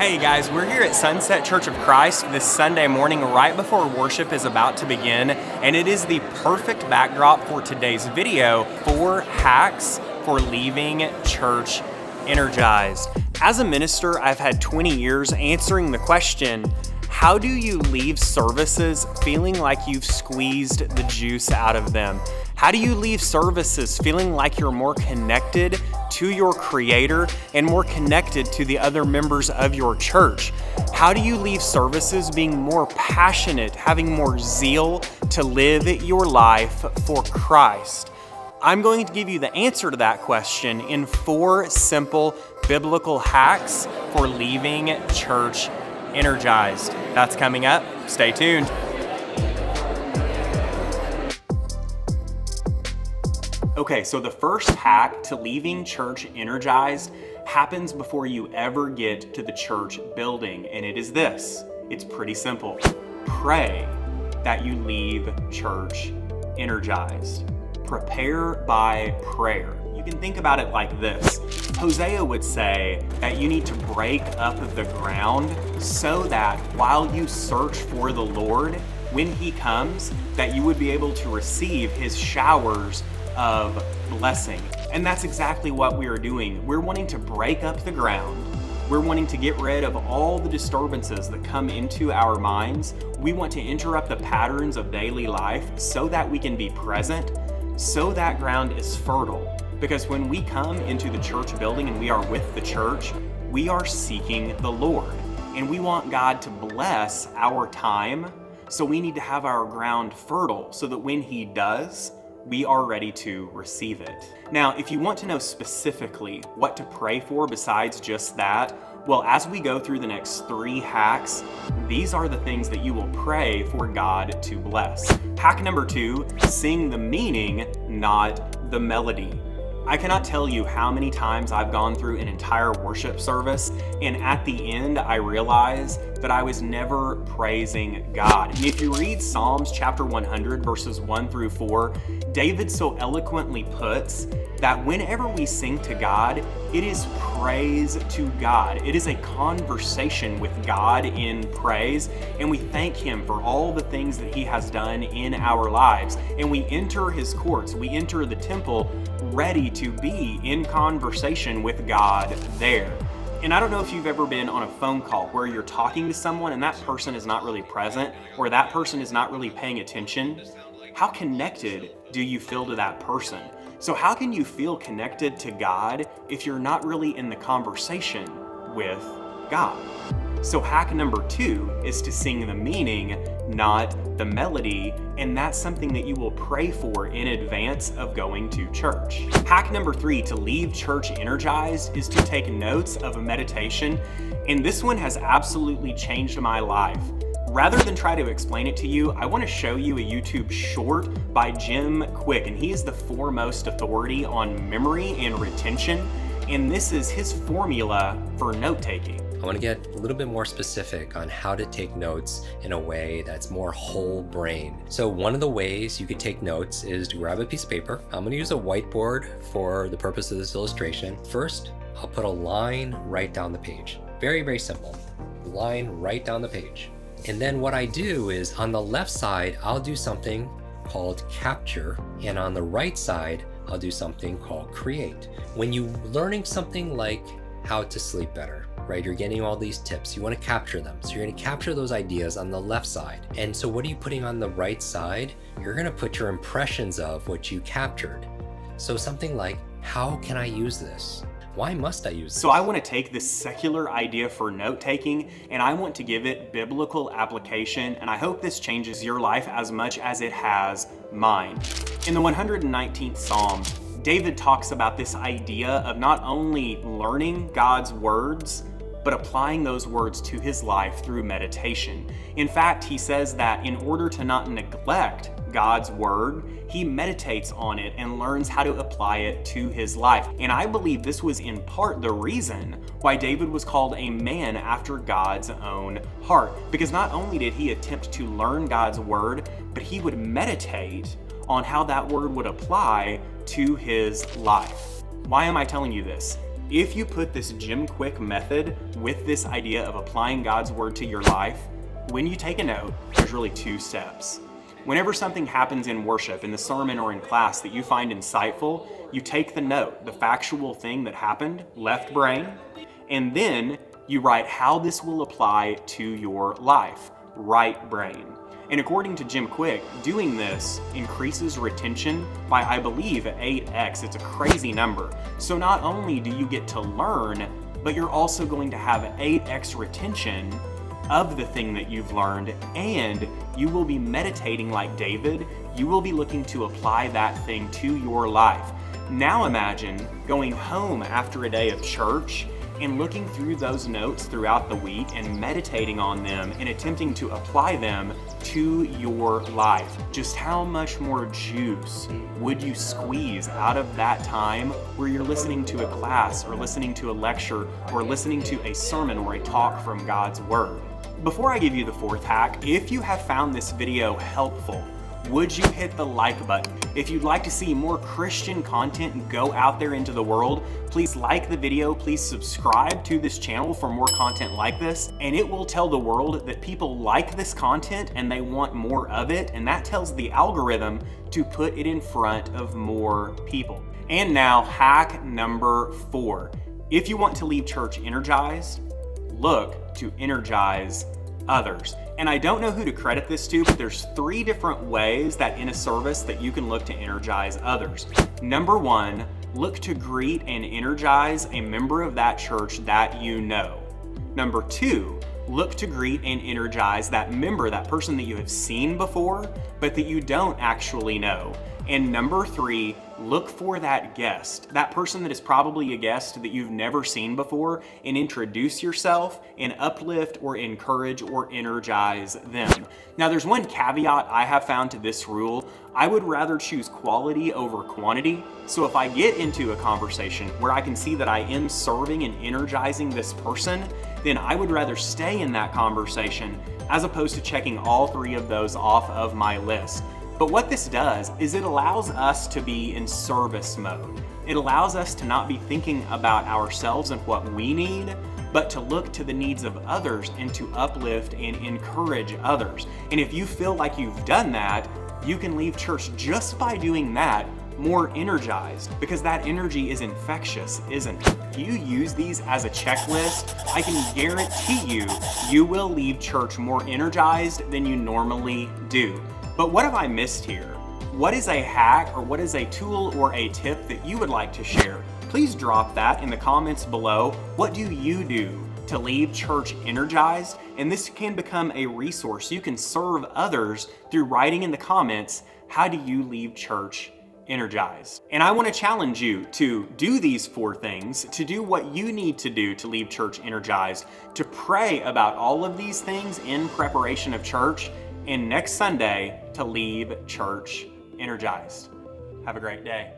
Hey guys, we're here at Sunset Church of Christ this Sunday morning right before worship is about to begin, and it is the perfect backdrop for today's video, 4 hacks for leaving church energized. As a minister, I've had 20 years answering the question, how do you leave services feeling like you've squeezed the juice out of them? How do you leave services feeling like you're more connected to your Creator and more connected to the other members of your church? How do you leave services being more passionate, having more zeal to live your life for Christ? I'm going to give you the answer to that question in 4 simple biblical hacks for leaving church energized. That's coming up. Stay tuned. Okay, so the first hack to leaving church energized happens before you ever get to the church building, and it is this. It's pretty simple. Pray that you leave church energized. Prepare by prayer. You can think about it like this. Hosea would say that you need to break up the ground so that while you search for the Lord, when He comes, that you would be able to receive His showers of blessing. And that's exactly what we are doing. We're wanting to break up the ground. We're wanting to get rid of all the disturbances that come into our minds. We want to interrupt the patterns of daily life so that we can be present, so that ground is fertile. Because when we come into the church building and we are with the church, we are seeking the Lord. And we want God to bless our time. So we need to have our ground fertile so that when He does, we are ready to receive it. Now, if you want to know specifically what to pray for besides just that, well, as we go through the next 3 hacks, these are the things that you will pray for God to bless. Hack number 2, sing the meaning, not the melody. I cannot tell you how many times I've gone through an entire worship service, and at the end I realized that I was never praising God. And if you read Psalms chapter 100 verses 1 through 4, David so eloquently puts that whenever we sing to God, it is praise to God. It is a conversation with God in praise, and we thank Him for all the things that He has done in our lives. And we enter His courts, we enter the temple ready to be in conversation with God there. And I don't know if you've ever been on a phone call where you're talking to someone and that person is not really present, or that person is not really paying attention. How connected do you feel to that person? So how can you feel connected to God if you're not really in the conversation with God? So hack number 2 is to sing the meaning, not the melody, and that's something that you will pray for in advance of going to church. Hack number 3 to leave church energized is to take notes of a meditation, and this one has absolutely changed my life. Rather than try to explain it to you, I want to show you a YouTube short by Jim Quick, and he is the foremost authority on memory and retention, and this is his formula for note-taking. I want to get a little bit more specific on how to take notes in a way that's more whole brain. So one of the ways you could take notes is to grab a piece of paper. I'm going to use a whiteboard for the purpose of this illustration. First, I'll put a line right down the page. Very, very simple. Line right down the page. And then what I do is on the left side, I'll do something called capture. And on the right side, I'll do something called create. When you're learning something like how to sleep better, right? You're getting all these tips. You want to capture them. So you're going to capture those ideas on the left side. And so what are you putting on the right side? You're going to put your impressions of what you captured. So something like, how can I use this? Why must I use this? So I want to take this secular idea for note-taking and I want to give it biblical application, and I hope this changes your life as much as it has mine. In the 119th Psalm, David talks about this idea of not only learning God's words, but applying those words to his life through meditation. In fact, he says that in order to not neglect God's word, he meditates on it and learns how to apply it to his life. And I believe this was in part the reason why David was called a man after God's own heart. Because not only did he attempt to learn God's word, but he would meditate on how that word would apply to his life. Why am I telling you this? If you put this Jim Quick method with this idea of applying God's word to your life, when you take a note, there's really 2 steps. Whenever something happens in worship, in the sermon, or in class that you find insightful, you take the note, the factual thing that happened, left brain, and then you write how this will apply to your life, right brain. And according to Jim Quick, doing this increases retention by, I believe, 8x. It's a crazy number. So not only do you get to learn, but you're also going to have 8x retention of the thing that you've learned, and you will be meditating like David. You will be looking to apply that thing to your life. Now imagine going home after a day of church and looking through those notes throughout the week and meditating on them and attempting to apply them to your life. Just how much more juice would you squeeze out of that time where you're listening to a class or listening to a lecture or listening to a sermon or a talk from God's Word? Before I give you the 4th hack, if you have found this video helpful, would you hit the like button? If you'd like to see more Christian content go out there into the world, please like the video, please subscribe to this channel for more content like this, and it will tell the world that people like this content and they want more of it, and that tells the algorithm to put it in front of more people. And now, hack number 4. If you want to leave church energized, look to energize others. And I don't know who to credit this to, but there's 3 different ways that in a service that you can look to energize others. Number 1, look to greet and energize a member of that church that you know. Number 2, look to greet and energize that member, that person that you have seen before, but that you don't actually know. And number 3, look for that guest, that person that is probably a guest that you've never seen before, and introduce yourself and uplift or encourage or energize them. Now, there's one caveat I have found to this rule. I would rather choose quality over quantity. So if I get into a conversation where I can see that I am serving and energizing this person, then I would rather stay in that conversation as opposed to checking all 3 of those off of my list. But what this does is it allows us to be in service mode. It allows us to not be thinking about ourselves and what we need, but to look to the needs of others and to uplift and encourage others. And if you feel like you've done that, you can leave church just by doing that more energized, because that energy is infectious, isn't it? If you use these as a checklist, I can guarantee you will leave church more energized than you normally do. But what have I missed here? What is a hack, or what is a tool or a tip that you would like to share? Please drop that in the comments below. What do you do to leave church energized? And this can become a resource. You can serve others through writing in the comments, how do you leave church energized? And I want to challenge you to do these 4 things, to do what you need to do to leave church energized, to pray about all of these things in preparation of church, and next Sunday to leave church energized. Have a great day.